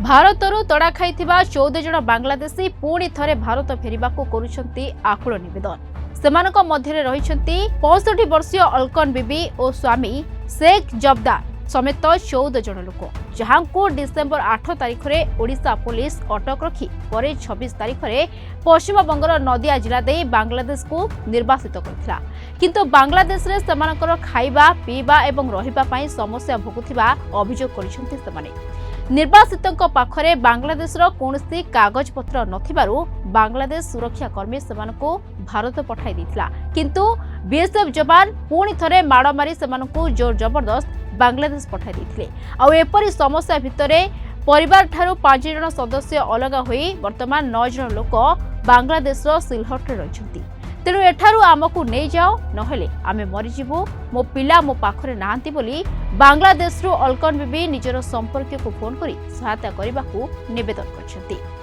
ଭାରତରୁ ତଡ଼ା ଖାଇଥିବା 14 ଜଣ ବାଂଲାଦେଶୀ ପୁଣି ଥରେ ଭାରତ ଫେରିବାକୁ କରୁଛନ୍ତି ଆକୁଳ ନିବେଦନ। ସେମାନଙ୍କ ମଧ୍ୟରେ ରହିଛନ୍ତି 65 ବର୍ଷୀୟ ଅଲକନ ବିବି ଓ ସ୍ୱାମୀ ଶେଖ ଜବଦାର ସमेତ 14 ଜଣ ଲୋକ, ଯାହାଙ୍କୁ ଡିସେମ୍ବର 8 ତାରିଖରେ ଓଡ଼ିଶା ପୁଲିସ ଅଟକ ରଖି ପରେ 26 ତାରିଖରେ ପଶ୍ଚିମବଙ୍ଗର ନଦିଆ ଜିଲ୍ଲା ଦେଇ ବାଂଲାଦେଶକୁ ନିର୍ବାସିତ କରିଥିଲା। କିନ୍ତୁ ବାଂଲାଦେଶରେ ସେମାନଙ୍କର ଖାଇବା ପିଇବା ଏବଂ ରହିବା ପାଇଁ ସମସ୍ୟା ଭୋଗୁଥିବା ଅଭିଯୋଗ କରିଛନ୍ତି ସେମାନେ। ନିର୍ବାସିତଙ୍କ ପାଖରେ ବାଂଲାଦେଶର କୌଣସି କାଗଜପତ୍ର ନଥିବାରୁ ବାଂଲାଦେଶ ସୁରକ୍ଷା କର୍ମୀ ସେମାନଙ୍କୁ ଭାରତ ପଠାଇ ଦେଇଥିଲା। କିନ୍ତୁ ବିଏସ୍ଏଫ୍ ଯବାନ ପୁଣି ଥରେ ମାଡ଼ ମାରି ସେମାନଙ୍କୁ ଜୋର ଜବରଦସ୍ତ ବାଂଲାଦେଶ ପଠାଇ ଦେଇଥିଲେ। ଆଉ ଏପରି ସମସ୍ୟା ଭିତରେ ପରିବାରଠାରୁ 5 ଜଣ ସଦସ୍ୟ ଅଲଗା ହୋଇ ବର୍ତ୍ତମାନ 9 ଜଣ ଲୋକ ବାଂଲାଦେଶର ସିଲହଟରେ ରହିଛନ୍ତି। ତେଣୁ ଏଠାରୁ ଆମକୁ ନେଇଯାଅ, ନହେଲେ ଆମେ ମରିଯିବୁ, ମୋ ପିଲା ମୋ ପାଖରେ ନାହାନ୍ତି ବୋଲି ବାଂଲାଦେଶରୁ ଅଲକନ ବିବି ନିଜର ସମ୍ପର୍କୀୟକୁ ଫୋନ୍ କରି ସହାୟତା କରିବାକୁ ନିବେଦନ କରିଛନ୍ତି।